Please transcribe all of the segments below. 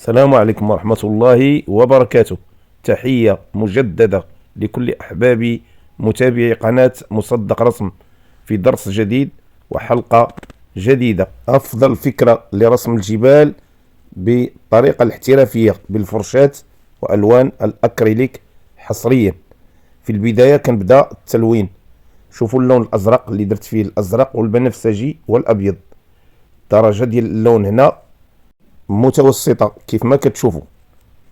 السلام عليكم ورحمة الله وبركاته. تحية مجددة لكل أحبابي متابعي قناة مصدق رسم في درس جديد وحلقة جديدة. أفضل فكرة لرسم الجبال بالطريقة الاحترافية بالفرشاة وألوان الأكريليك حصريا. في البداية كنبدأ التلوين. شوفوا اللون الأزرق اللي درت فيه، الأزرق والبنفسجي والأبيض. درجة ديال اللون هنا متوسطة كيف ما كتشوفوا،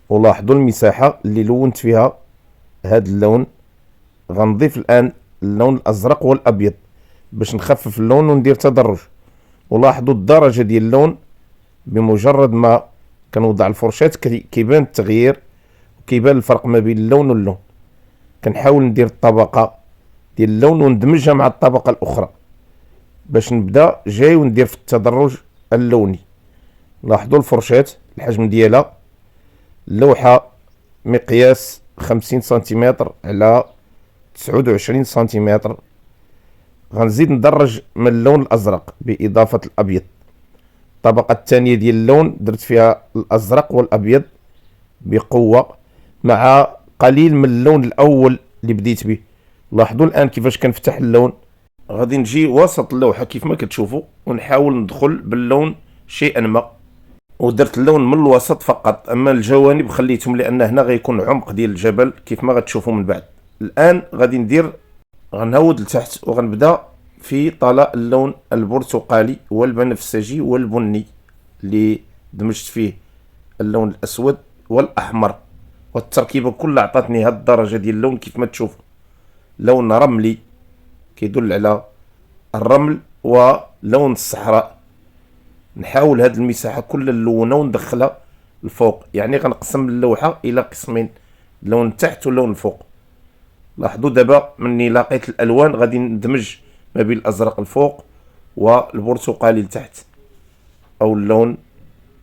ولاحظوا المساحة اللي لونت فيها هذا اللون. غنضيف الآن اللون الأزرق والأبيض باش نخفف اللون وندير تدرج. ولاحظوا الدرجة ديال اللون، بمجرد ما كنوضع الفرشاة كيبان التغيير وكيبان الفرق ما بين اللون واللون. كنحاول ندير الطبقة ديال اللون وندمجها مع الطبقة الأخرى باش نبدا جاي وندير في التدرج اللوني. لاحظوا الفرشاة الحجم ديالها، اللوحة مقياس 50 سنتيمتر على 29 سنتيمتر. غنزيد ندرج من اللون الأزرق بإضافة الأبيض. الطبقة الثانية ديال اللون درت فيها الأزرق والأبيض بقوة مع قليل من اللون الأول اللي بديت به. لاحظوا الآن كيفاش كنفتح اللون. غادي نجي وسط اللوحة كيف ما كتشوفوا ونحاول ندخل باللون شيئا ما، ودرت اللون من الوسط فقط، اما الجوانب خليتهم لان هنا غيكون عمق ديال الجبل كيف ما غتشوفوا من بعد. الان غادي غنهود لتحت وغنبدا في طلاء اللون البرتقالي والبنفسجي والبني اللي دمجت فيه اللون الاسود والاحمر، والتركيبه كلها عطاتني هاد الدرجه ديال اللون كيف ما تشوفوا. لون رملي كيدل على الرمل ولون الصحراء. نحاول هاد المساحة كلها نلونها وندخلها الفوق، يعني غنقسم اللوحة إلى قسمين، لون تحت ولون الفوق. لاحظوا دابا مني لقيت الألوان غادي ندمج ما بين الأزرق الفوق والبرتقالي لتحت، أو اللون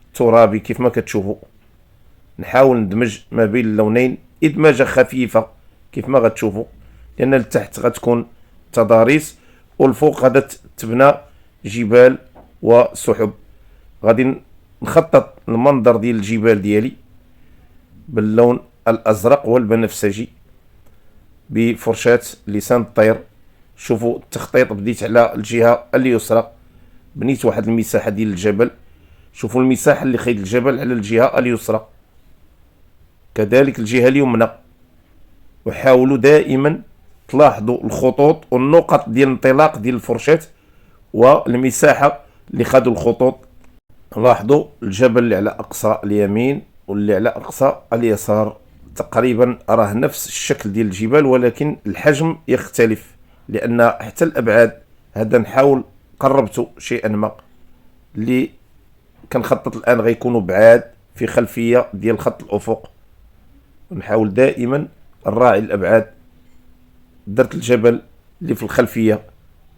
الترابي كيف ما كتشوفوا. نحاول ندمج ما بين اللونين إدماجة خفيفة كيف ما غتشوفوا، لأن لتحت غتكون تضاريس والفوق غادا تبنى جبال وسحب. غادي نخطط المنظر ديال الجبال ديالي باللون الازرق والبنفسجي بفرشاة لسان الطير. شوفوا التخطيط، بديت على الجهة اليسرى، بنيت واحد المساحة ديال الجبل. شوفوا المساحة اللي خيد الجبل على الجهة اليسرى، كذلك الجهة اليمنى. وحاولوا دائما تلاحظوا الخطوط والنقط ديال الانطلاق ديال الفرشاة والمساحة اللي خدوا الخطوط. لاحظوا الجبل اللي على أقصى اليمين واللي على أقصى اليسار تقريبا راه نفس الشكل ديال الجبال، ولكن الحجم يختلف لأن حتى الأبعاد هذا نحاول قربته شيئا ما. اللي كنخطط الآن غيكونوا بعاد في خلفية ديال خط الأفق، ونحاول دائما نراعي الأبعاد. درت الجبل اللي في الخلفية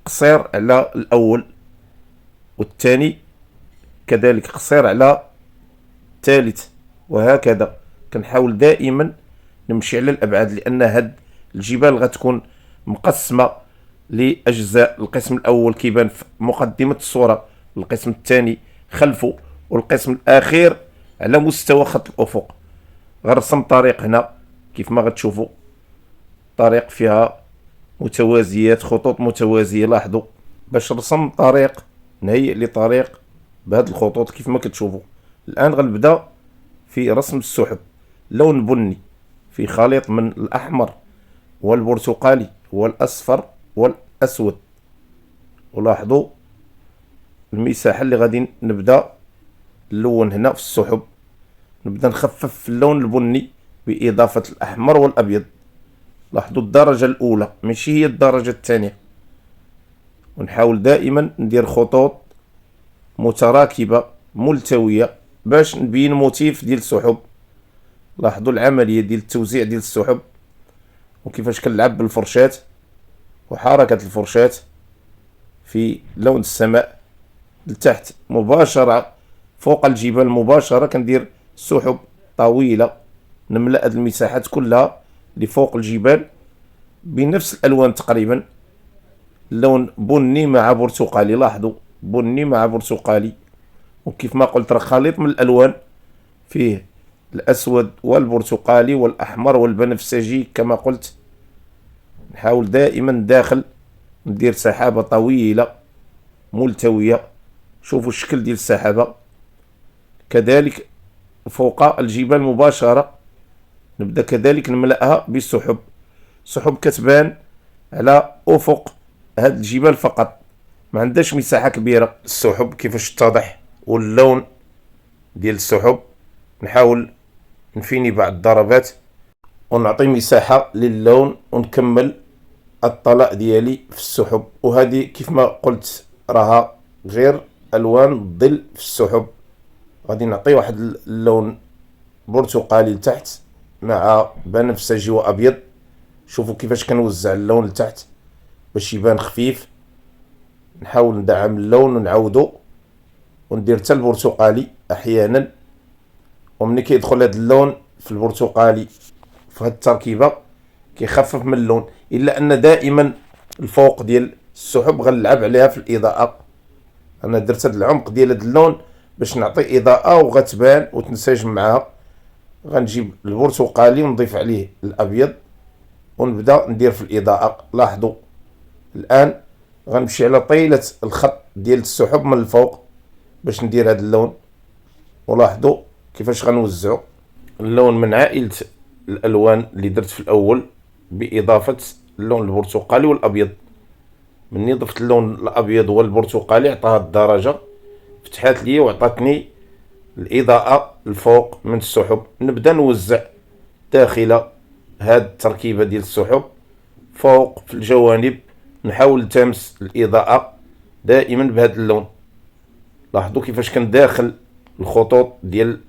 قصير على الأول، والثاني كذلك قصير على الثالث، وهكذا. كنحاول دائما نمشي على الابعاد، لان هاد الجبال غتكون مقسمه لاجزاء. القسم الاول كيبان في مقدمه الصوره، القسم الثاني خلفه، والقسم الاخير على مستوى خط الافق. غنرسم طريق هنا كيف ما غتشوفوا، طريق فيها متوازيات، خطوط متوازيه. لاحظوا باش نرسم طريق نهيئ لطريق بهذه الخطوط كيف ما كتشوفوا. الان غنبدا في رسم السحب. لون بني في خليط من الاحمر والبرتقالي والاصفر والاسود. ولاحظوا المساحه اللي غادي نبدا نلون هنا في السحب. نبدا نخفف في اللون البني باضافه الاحمر والابيض. لاحظوا الدرجه الاولى ماشي هي الدرجه الثانيه، ونحاول دائما ندير خطوط متراكبة ملتوية باش نبين موتيف ديال السحب. لاحظوا العملية ديال التوزيع ديال السحب وكيفاش كنلعب بالفرشاة وحركة الفرشاة في لون السماء لتحت مباشرة فوق الجبال مباشرة. كندير سحب طويلة نملأ هاد المساحات كلها لفوق الجبال بنفس الألوان تقريبا، لون بني مع برتقالي. لاحظوا بني مع برتقالي، وكيف ما قلت راه خليط من الالوان فيه الأسود والبرتقالي والأحمر والبنفسجي كما قلت. نحاول دائما داخل ندير سحابة طويلة ملتوية. شوفوا الشكل ديال السحابة. كذلك فوق الجبال مباشرة نبدأ كذلك نملأها بالسحب. سحب كتبان على أفق هاد الجبال فقط، ما عندهاش مساحة كبيرة. السحب كيفاش تتضح واللون ديال السحب. نحاول نفيني بعض الضربات ونعطي مساحة للون ونكمل الطلاء ديالي في السحب. وهذه كيف ما قلت راها غير الوان الظل في السحب. غادي نعطي واحد اللون برتقالي لتحت مع بنفسجي وابيض. شوفوا كيفاش كنوزع اللون لتحت باش يبان خفيف. نحاول ندعم اللون ونعاودو وندير حتى البرتقالي احيانا. ومني كيدخل هذا اللون في البرتقالي في هذه التركيبه كيخفف من اللون، الا ان دائما الفوق ديال السحب غنلعب عليها في الاضاءه. انا درت هذا العمق ديال هذا اللون باش نعطي اضاءه وغتبان وتنسجم معها. غنجيب البرتقالي ونضيف عليه الابيض ونبدا ندير في الاضاءه. لاحظوا الان غنمشي على طيله الخط ديال السحب من الفوق باش ندير هذا اللون. ولاحظوا كيفاش غنوزعوا اللون من عائله الالوان اللي درت في الاول باضافه اللون البرتقالي والابيض. مني ضفت اللون الابيض والبرتقالي عطاها الدرجه، فتحات لي وعطاتني الاضاءه الفوق من السحب. نبدا نوزع داخل هاد التركيبه ديال السحب فوق في الجوانب. نحاول نلتمس الاضاءه دائما بهذا اللون. لاحظوا كيفاش كنداخل الخطوط ديال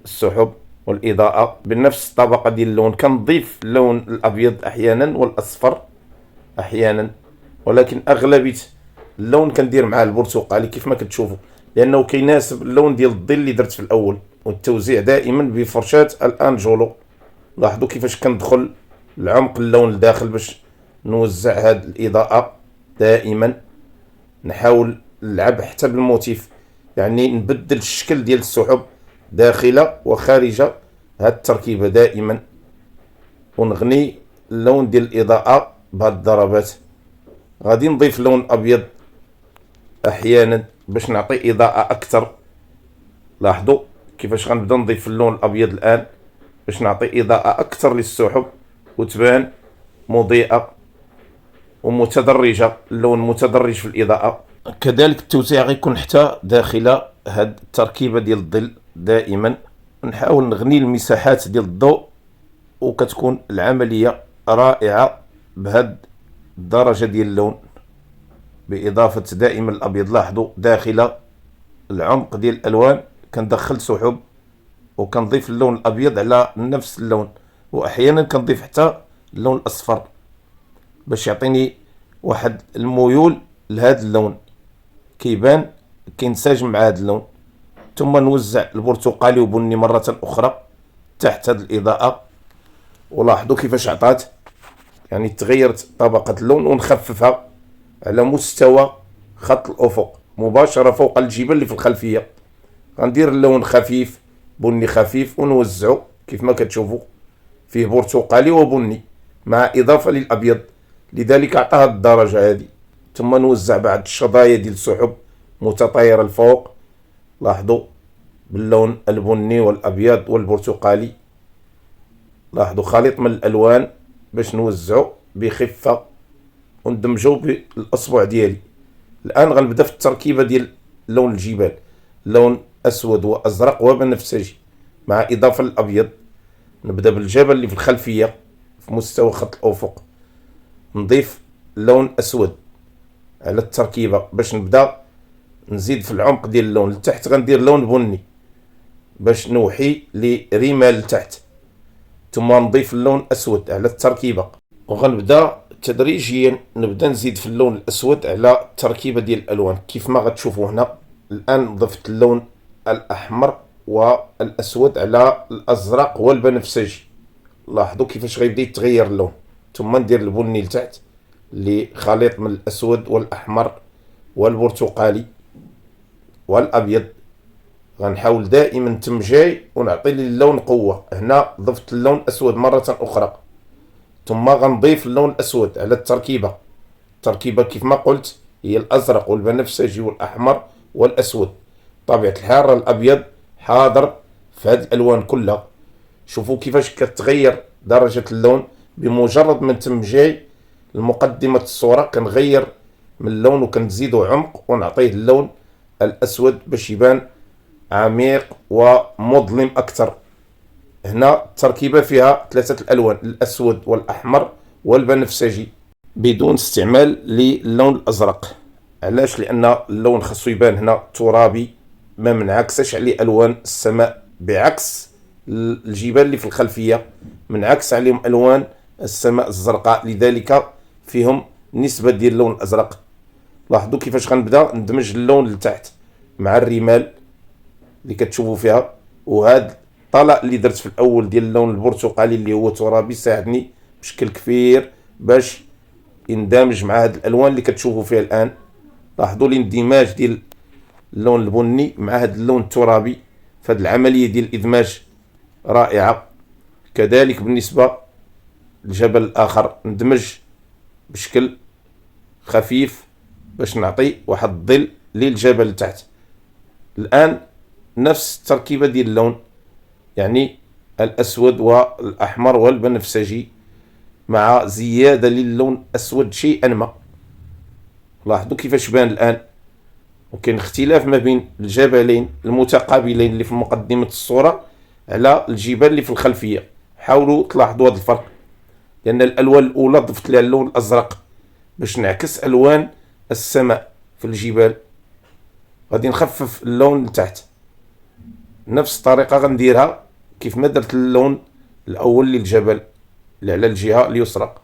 السحب والاضاءه بنفس الطبقه ديال اللون. كنضيف اللون الابيض احيانا والاصفر احيانا، ولكن اغلبيه اللون كندير مع البرتقالي كيف ما كتشوفوا، لانه كيناسب اللون ديال الظل اللي درت في الاول. والتوزيع دائما بفرشاه الانجولو. لاحظوا كيفاش كندخل العمق اللون لداخل باش نوزع هاد الاضاءه. دائما نحاول نلعب حتى بالموتيف، يعني نبدل الشكل ديال السحب داخله وخارجه هاد التركيبه دائما، ونغني اللون ديال الاضاءه بهاد الضربات. غادي نضيف لون ابيض احيانا باش نعطي اضاءه اكثر. لاحظوا كيفاش غنبدا نضيف اللون الابيض الان باش نعطي اضاءه اكثر للسحب وتبان مضيئه ومتدرجه، اللون متدرج في الاضاءه. كذلك التوزيع غيكون حتى داخل هاد التركيبه ديال الظل. دائما نحاول نغني المساحات ديال الضوء وكتكون العمليه رائعه بهاد الدرجه ديال اللون باضافه دائما الابيض. لاحظوا داخل العمق ديال الالوان كندخل سحب وكنضيف اللون الابيض على نفس اللون، واحيانا كنضيف حتى اللون الاصفر باش يعطيني واحد الميول لهذا اللون كيبان كينسجم مع هذا اللون. ثم نوزع البرتقالي وبني مره اخرى تحت هذه الاضاءه. ولاحظوا كيفاش عطات، يعني تغيرت طبقه اللون ونخففها على مستوى خط الافق مباشره فوق الجبل اللي في الخلفيه. غندير اللون خفيف بني خفيف ونوزعه كيف ما كتشوفوا فيه برتقالي وبني مع اضافه للابيض، لذلك عطاها الدرجه هذه. ثم نوزع بعض الشظايا ديال السحب متطايره الفوق. لاحظوا باللون البني والابيض والبرتقالي. لاحظوا خليط من الالوان باش نوزعه بخفه وندمجو بالاصبع ديالي. الان غنبدا في التركيبه ديال لون الجبال، لون اسود وازرق وبنفسجي مع اضافه للابيض. نبدا بالجبل اللي في الخلفيه في مستوى خط الافق، نضيف لون اسود على التركيبه باش نبدا نزيد في العمق ديال اللون. لتحت غندير لون بني باش نوحي لرمال لتحت، ثم نضيف اللون اسود على التركيبه. وغنبدا تدريجيا نبدا نزيد في اللون الاسود على التركيبه ديال الالوان كيف ما غتشوفوا هنا. الان ضفت اللون الاحمر والاسود على الازرق والبنفسجي. لاحظوا كيفاش غيبدا يتغير اللون. ثم ندير البني لتحت اللي خليط من الاسود والاحمر والبرتقالي والابيض. غنحاول دائما تمجاي ونعطي للون قوة. هنا ضفت اللون الأسود مرة أخرى، ثم غنضيف اللون الأسود على التركيبة. التركيبة كيف ما قلت هي الأزرق والبنفسجي والأحمر والأسود. طبيعة الحال الأبيض حاضر في هذه الألوان كلها. شوفوا كيفاش كتغير درجة اللون بمجرد من تمجاي المقدمة الصورة. كنغير من اللون وكنزيدو عمق ونعطيه اللون الأسود باش يبان عميق ومظلم أكثر. هنا التركيبة فيها ثلاثة الألوان، الأسود والأحمر والبنفسجي، بدون استعمال للون الأزرق. علاش؟ لأن اللون خاصو يبان هنا ترابي، ما منعكسش عليه ألوان السماء، بعكس الجبال اللي في الخلفية منعكس عليهم ألوان السماء الزرقاء، لذلك فيهم نسبة ديال اللون الأزرق. لاحظوا كيفاش غنبدا ندمج اللون لتحت مع الرمال اللي كتشوفوا فيها، وهذا الطلاء اللي درت في الاول ديال اللون البرتقالي اللي هو ترابي ساعدني بشكل كبير باش يندمج مع هاد الالوان اللي كتشوفوا فيها الان. لاحظوا الاندماج ديال اللون البني مع هاد اللون الترابي، فهاد العمليه ديال الادماج رائعه. كذلك بالنسبه للجبل الاخر ندمج بشكل خفيف باش نعطي واحد الظل للجبل تحت. الان نفس التركيبه ديال اللون، يعني الأسود والأحمر والبنفسجي مع زيادة للون الأسود شيئا ما. لاحظوا كيفاش بان الآن، وكاين اختلاف ما بين الجبلين المتقابلين اللي في مقدمة الصورة على الجبال اللي في الخلفية. حاولوا تلاحظوا هذا الفرق، لأن الألوان الأولى ضفت لها اللون الأزرق باش نعكس ألوان السماء في الجبال. غادي نخفف اللون لتحت نفس الطريقة غنديرها كيف ما درت اللون الأول للجبل اللي على الجهة اليسرى.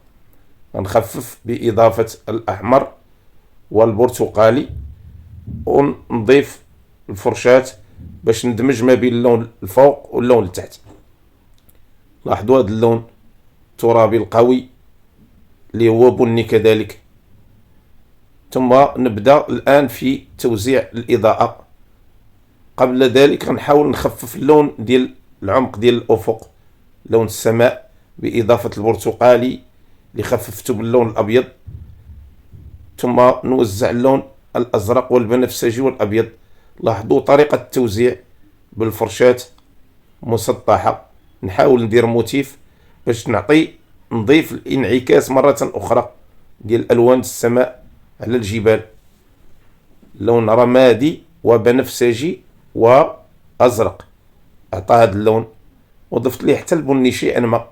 غنخفف بإضافة الأحمر والبرتقالي ونضيف الفرشاة باش ندمج ما بين اللون الفوق واللون التحت. لاحظوا هذا اللون الترابي القوي اللي هو بني كذلك. ثم نبدأ الآن في توزيع الإضاءة. قبل ذلك غنحاول نخفف اللون ديال العمق ديال الأفق، لون السماء، بإضافة البرتقالي اللي خففته باللون الأبيض، ثم نوزع اللون الأزرق والبنفسجي والأبيض. لاحظوا طريقة التوزيع بالفرشاة مسطحة. نحاول ندير موتيف باش نضيف الانعكاس مرة أخرى ديال ألوان السماء على الجبال، لون رمادي وبنفسجي وأزرق أعطى هذا اللون. وضفت ليه حتى البني شيئا ما،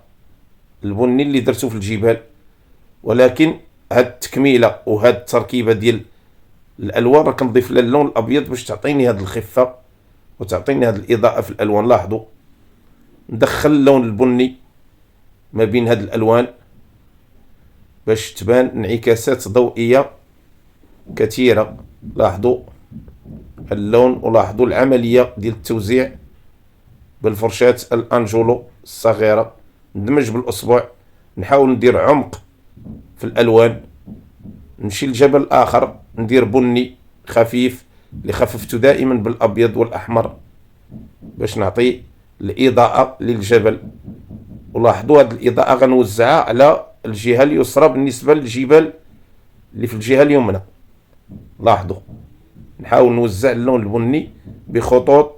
البني اللي درته في الجبال، ولكن هاد التكميلة وهاد التركيبة ديال الألوان راه كنضيف لها اللون الأبيض باش تعطيني هاد الخفة وتعطيني هاد الإضاءة في الألوان. لاحظوا ندخل اللون البني ما بين هاد الألوان باش تبان انعكاسات ضوئية كثيرة. لاحظوا اللون ولاحظوا العملية ديال التوزيع بالفرشاة الأنجولو الصغيرة. ندمج بالأصبع، نحاول ندير عمق في الألوان. نمشي لجبل آخر ندير بني خفيف اللي خففته دائما بالأبيض والأحمر باش نعطي الإضاءة للجبل. ولاحظوا هذه الإضاءة غنوزعها على الجهة اليسرى بالنسبة للجبال اللي في الجهة اليمنى. لاحظوا نحاول نوزع اللون البني بخطوط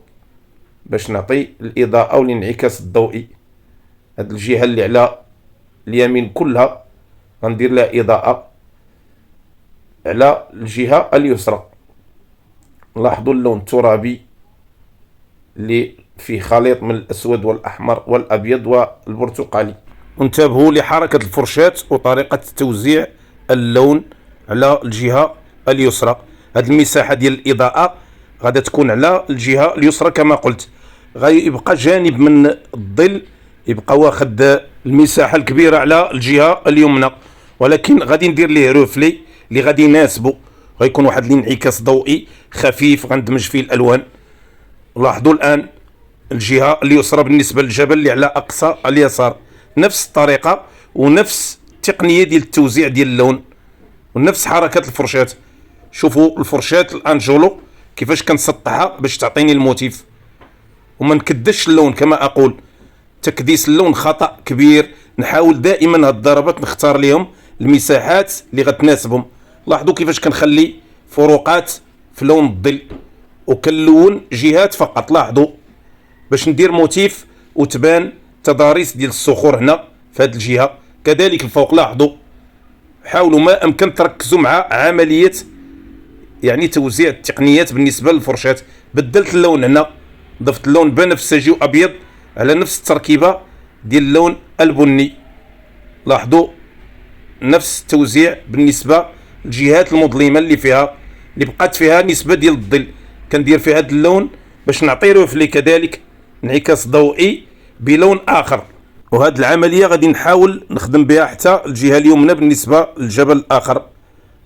باش نعطي الإضاءة والانعكاس الضوئي. هاد الجهة اللي على اليمين كلها غندير لها إضاءة على الجهة اليسرى. لاحظوا اللون الترابي اللي فيه خليط من الأسود والأحمر والأبيض والبرتقالي. انتبهوا لحركة الفرشاة وطريقة توزيع اللون على الجهة اليسرى. هذه المساحة ديال الإضاءة غادي تكون على الجهة اليسرى كما قلت. غيبقى جانب من الظل يبقى واخد المساحة الكبيرة على الجهة اليمنى، ولكن غادي ندير ليه روفلي اللي غادي يناسبه. غيكون واحد الانعكاس ضوئي خفيف غندمج فيه الألوان. لاحظوا الآن الجهة اليسرى بالنسبة للجبل اللي على أقصى اليسار، نفس الطريقة ونفس التقنية ديال التوزيع ديال اللون ونفس حركة الفرشاة. شوفوا الفرشاة الأنجولو كيفاش كنسطحها باش تعطيني الموتيف. وما نكدش اللون كما اقول. تكديس اللون خطأ كبير. نحاول دائما هاد الضربات نختار لهم المساحات اللي غتناسبهم. لاحظوا كيفاش كنخلي فروقات في لون الظل وكنلون جهات فقط. لاحظوا باش ندير موتيف وتبان تضاريس ديال الصخور هنا في هذه الجهه، كذلك الفوق. لاحظوا حاولوا ما امكن تركزوا مع عمليه يعني توزيع التقنيات بالنسبه للفرشاه. بدلت اللون هنا، ضفت اللون بنفسجي وابيض على نفس التركيبه ديال اللون البني. لاحظوا نفس التوزيع بالنسبه للجهات المظلمه اللي بقات فيها نسبه ديال الظل. كندير في هذا اللون باش نعطي رفلي كذلك انعكاس ضوئي بلون اخر. وهذه العمليه غادي نحاول نخدم بها حتى الجهه اليمنى بالنسبه للجبل الاخر.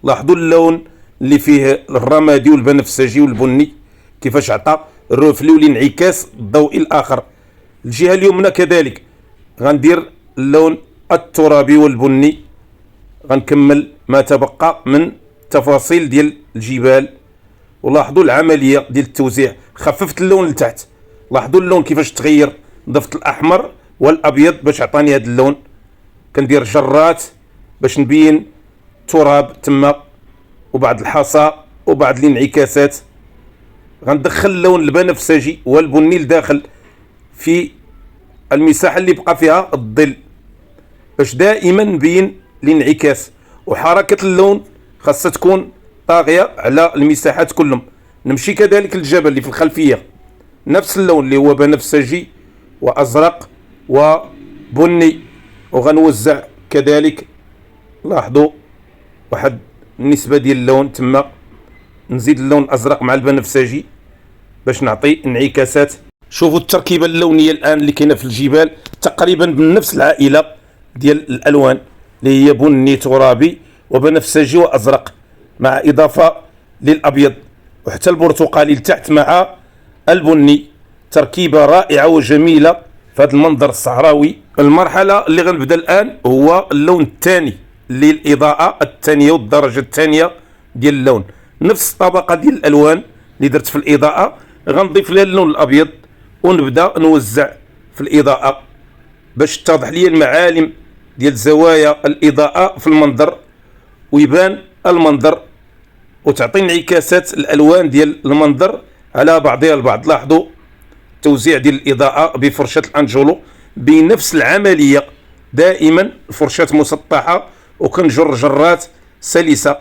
لاحظوا اللون اللي فيه الرمادي والبنفسجي والبني كيفاش عطى الرفلي والانعكاس الضوئي الاخر. الجهه اليمنى كذلك غندير اللون الترابي والبني. غنكمل ما تبقى من تفاصيل ديال الجبال. ولاحظوا العمليه ديال التوزيع، خففت اللون لتحت. لاحظوا اللون كيفاش تغير، ضفت الاحمر والابيض باش عطاني هذا اللون. كندير جرات باش نبين تراب تما وبعض الحصى وبعض الانعكاسات. غندخل اللون البنفسجي والبني لداخل في المساحه اللي بقى فيها الظل باش دائما نبين الانعكاس. وحركه اللون خاصها تكون طاغيه على المساحات كلهم. نمشي كذلك للجبل اللي في الخلفيه، نفس اللون اللي هو بنفسجي وازرق وبني، وغنوزع كذلك. لاحظوا واحد النسبه ديال اللون تما. نزيد اللون الازرق مع البنفسجي باش نعطي انعكاسات. شوفوا التركيبه اللونيه الان اللي كاينه في الجبال تقريبا من نفس العائله ديال الالوان اللي هي بني ترابي وبنفسجي وازرق مع اضافه للابيض وحتى البرتقالي لتحت مع البني. تركيبه رائعه وجميله في هذا المنظر الصحراوي. المرحله اللي غنبدا الان هو اللون الثاني للاضاءه الثانيه والدرجه الثانيه ديال اللون. نفس الطبقه ديال الالوان اللي درت في الاضاءه غنضيف لها اللون الابيض ونبدا نوزع في الاضاءه باش تتضح لي المعالم ديال زوايا الاضاءه في المنظر ويبان المنظر وتعطي انعكاسات الالوان ديال المنظر على بعضها البعض. لاحظوا توزيع ديال الاضاءه بفرشه الانجلو بنفس العمليه. دائما الفرشاه مسطحه وكنجر جرات سلسه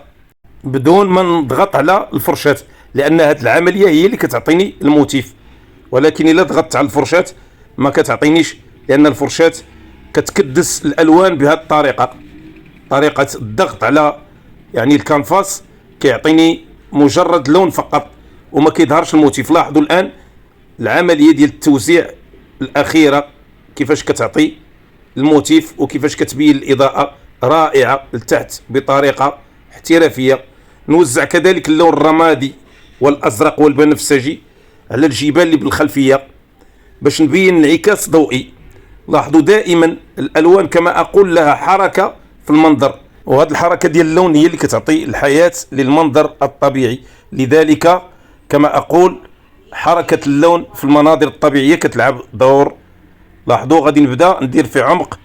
بدون ما نضغط على الفرشاه، لان هذه العمليه هي اللي كتعطيني الموتيف. ولكن الا ضغطت على الفرشاه ما كتعطينيش، لان الفرشاه كتكدس الالوان بهذه الطريقه. طريقه الضغط على يعني الكانفاس كيعطيني مجرد لون فقط وما كيظهرش الموتيف. لاحظوا الان العمليه ديال التوزيع الاخيره كيفاش كتعطي الموتيف وكيفاش كتبين الاضاءه رائعه لتحت بطريقه احترافيه. نوزع كذلك اللون الرمادي والازرق والبنفسجي على الجبال اللي بالخلفيه باش نبين انعكاس ضوئي. لاحظوا دائما الالوان كما اقول لها حركه في المنظر، وهذه الحركه ديال اللون هي اللي كتعطي الحياه للمنظر الطبيعي. لذلك كما اقول حركه اللون في المناظر الطبيعيه كتلعب دور. لاحظوا غادي نبدا ندير في عمق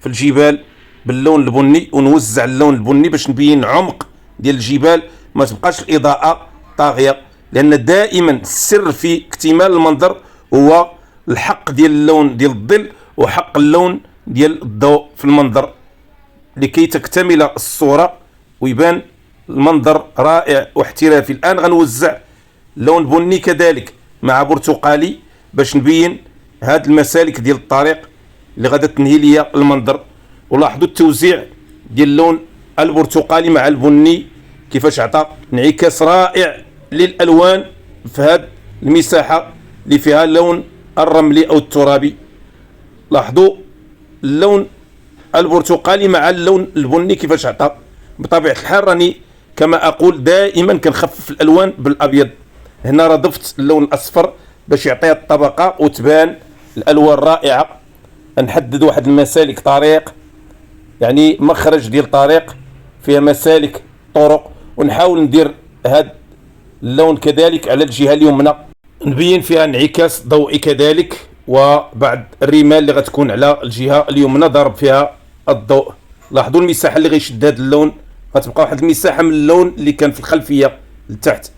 في الجبال باللون البني ونوزع اللون البني باش نبين عمق ديال الجبال، ما تبقاش الاضاءه طاغيه. لان دائما السر في اكتمال المنظر هو الحق ديال اللون ديال الظل وحق اللون ديال الضوء في المنظر لكي تكتمل الصوره ويبان المنظر رائع واحترافي. الان غنوزع لون بني كذلك مع برتقالي باش نبين هاد المسالك ديال الطريق اللي غادا تنهي ليا المنظر. ولاحظوا التوزيع ديال اللون البرتقالي مع البني كيفاش عطى انعكاس رائع للالوان في هاد المساحه اللي فيها اللون الرملي او الترابي. لاحظوا اللون البرتقالي مع اللون البني كيفاش عطى. بطبيعه الحال راني كما اقول دائما كنخفف الالوان بالابيض. هنا راه ضفت اللون الاصفر باش يعطيها الطبقه وتبان الالوان رائعه. نحدد واحد المسالك طريق يعني مخرج ديال طريق فيها مسالك طرق ونحاول ندير هاد اللون كذلك على الجهه اليمنى. نبين فيها انعكاس ضوئي كذلك، وبعد الرمال اللي غتكون على الجهه اليمنى ضرب فيها الضوء. لاحظوا المساحه اللي غيشد هذا اللون، غتبقى واحد المساحه من اللون اللي كان في الخلفيه لتحت.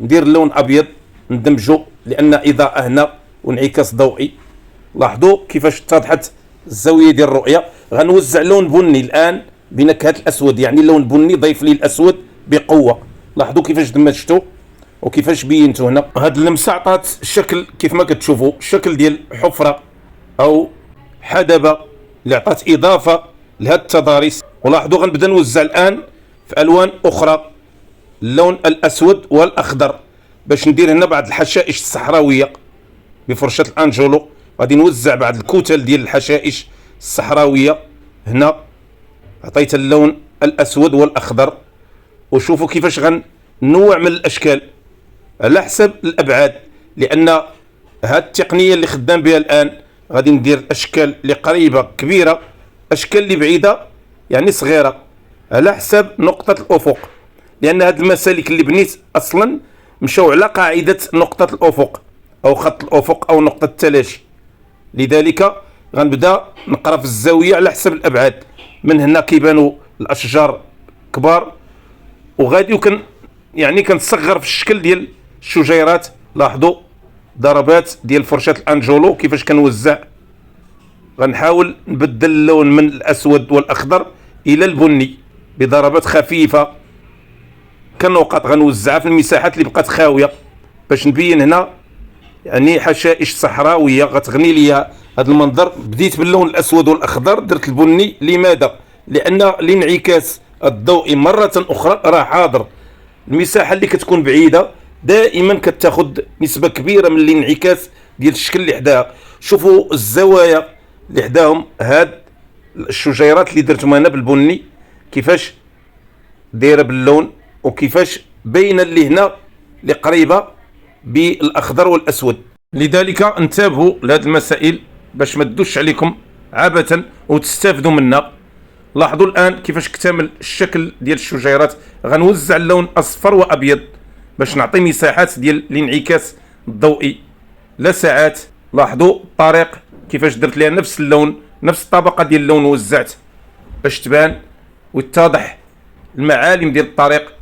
ندير اللون ابيض ندمجو لان اضاءه هنا وانعكاس ضوئي. لاحظوا كيفاش اتضحت الزاويه ديال الرؤيه. غنوزع لون بني الان بنكهه الاسود، يعني اللون البني ضيف لي الاسود بقوه. لاحظوا كيفاش دمجتو وكيفاش بينتو هنا. هاد اللمسه عطات الشكل كيف ما كتشوفوا، الشكل ديال حفره او حدبه اللي عطات اضافه لهاد التضاريس. ولاحظوا غنبدا نوزع الان في الوان اخرى، اللون الاسود والاخضر، باش ندير هنا بعض الحشائش الصحراويه بفرشه الانجولو. غادي نوزع بعض الكتل ديال الحشائش الصحراويه هنا، عطيت اللون الاسود والاخضر. وشوفوا كيفاش غنوع من الاشكال على حسب الابعاد، لان هاد التقنيه اللي خدام بها الان غادي ندير اشكال اللي قريبه كبيره، اشكال اللي بعيده يعني صغيره، على حسب نقطه الافق. لان هاد المسالك اللي بنيت اصلا مشاو على قاعده نقطه الافق او خط الافق او نقطه التلاشي. لذلك غنبدا نقرا في الزاويه على حسب الابعاد. من هنا كيبانوا الاشجار كبار، وغادي يعني كنصغر في الشكل ديال الشجيرات. لاحظوا ضربات ديال فرشه الانجولو كيفاش كنوزع. غنحاول نبدل اللون من الاسود والاخضر الى البني بضربات خفيفه كنقط، غنوزعها في المساحات اللي بقات خاويه باش نبين هنا يعني حشائش صحراويه غتغني لي هذا المنظر. بديت باللون الاسود والاخضر، درت البني. لماذا؟ لان الانعكاس الضوئي مره اخرى راه حاضر. المساحه اللي كتكون بعيده دائما كتاخذ نسبه كبيره من الانعكاس ديال الشكل اللي حداها. شوفوا الزوايا اللي حداهم هاد الشجيرات اللي درتهم انا بالبني كيفاش دايره باللون، وكيفاش باينه اللي هنا اللي قريبه بالاخضر والاسود. لذلك انتبهوا لهذه المسائل باش ما تدوش عليكم عبثا وتستافدوا منها. لاحظوا الان كيفاش اكتمل الشكل ديال الشجيرات. غنوزع اللون اصفر وابيض باش نعطي مساحات ديال الانعكاس الضوئي لا ساعات. لاحظوا الطريق كيفاش درت لها نفس اللون، نفس الطبقه ديال اللون وزعت باش تبان ويتضح المعالم ديال الطريق.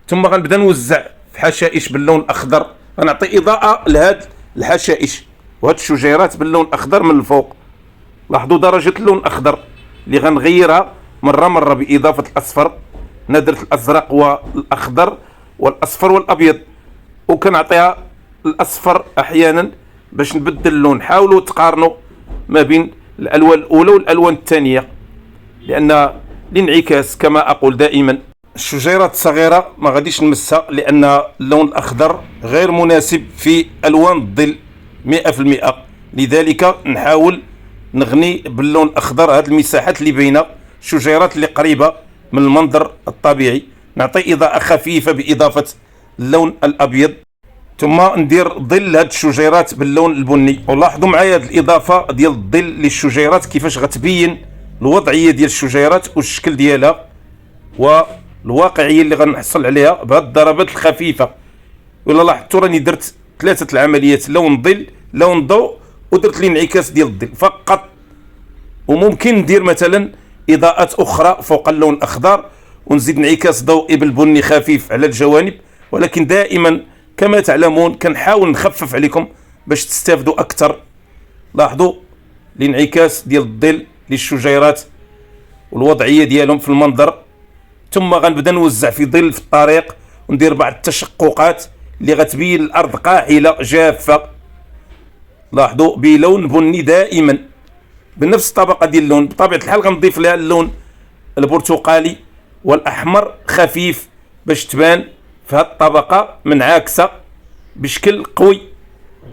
ثم غنبدا نوزع في حشائش باللون الاخضر، غنعطي اضاءه لهاد الحشائش وهاد الشجيرات باللون الاخضر من الفوق. لاحظوا درجه اللون الاخضر اللي غنغيرها مره باضافه الاصفر. انا درت الازرق والاخضر والاصفر والابيض، وكنعطيها الاصفر احيانا باش نبدل اللون. حاولوا تقارنوا ما بين الالوان الاولى والالوان الثانيه، لان الانعكاس كما اقول دائما الشجيرات الصغيره ما غاديش نمسها، لان اللون الاخضر غير مناسب في الوان الظل 100%. لذلك نحاول نغني باللون الاخضر هذه المساحات اللي بين الشجيرات اللي قريبه من المنظر الطبيعي. نعطي اضاءه خفيفه باضافه اللون الابيض، ثم ندير ظل هذه الشجيرات باللون البني. ولاحظوا معايا هذه الاضافه ديال الظل للشجيرات كيفاش غتبين الوضعيه ديال الشجيرات والشكل ديالها والواقعيه اللي غنحصل عليها بهذه الضربات الخفيفه. ولا لاحظتوا راني درت 3 العمليات، لون ظل لون ضوء ودرت الانعكاس ديال الظل فقط. وممكن ندير مثلا اضاءات اخرى فوق اللون الاخضر ونزيد انعكاس ضوئي بالبني خفيف على الجوانب، ولكن دائما كما تعلمون كنحاول نخفف عليكم باش تستافدوا اكثر. لاحظوا الانعكاس ديال الظل للشجيرات والوضعيه ديالهم في المنظر. ثم غنبدا نوزع في ظل في الطريق وندير بعض التشققات اللي غتبين الارض قاحله جافه. لاحظوا بلون بني دائما بنفس الطبقه ديال اللون. بطبيعه الحال غنضيف لها اللون البرتقالي والاحمر خفيف باش تبان في هذه الطبقه منعكسه بشكل قوي،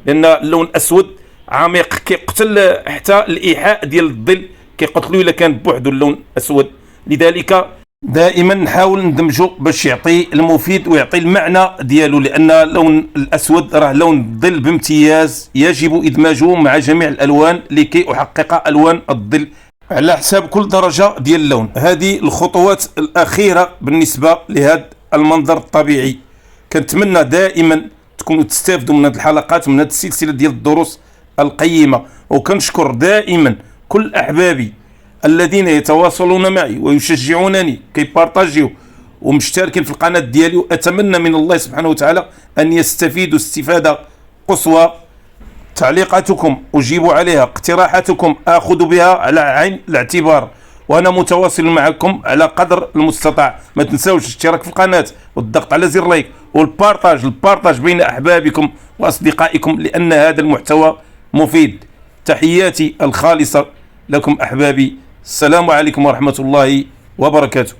لان اللون الاسود عميق كيقتل حتى الايحاء ديال الظل، كيقتلو الا كان بوحدو اللون اسود. لذلك دائما نحاول ندمجو باش يعطي المفيد ويعطي المعنى ديالو، لان اللون الاسود راه لون الظل بامتياز، يجب ادماجه مع جميع الالوان لكي احقق الوان الظل على حساب كل درجه ديال اللون. هذه الخطوات الاخيره بالنسبه لهذا المنظر الطبيعي. كنتمنى دائما تكون تكونوا تستافدوا من هذه الحلقات، من هذه السلسله ديال الدروس القيمه. وكنشكر دائما كل احبابي الذين يتواصلون معي ويشجعونني كيبارطاجيو ومشتركين في القناه ديالي، واتمنى من الله سبحانه وتعالى ان يستفيدوا استفاده قصوى. تعليقاتكم اجيب عليها، اقتراحاتكم اخذ بها على عين الاعتبار، وانا متواصل معكم على قدر المستطاع. ما تنساوش الاشتراك في القناه والضغط على زر لايك البارطاج بين احبابكم واصدقائكم، لان هذا المحتوى مفيد. تحياتي الخالصه لكم احبابي، السلام عليكم ورحمه الله وبركاته.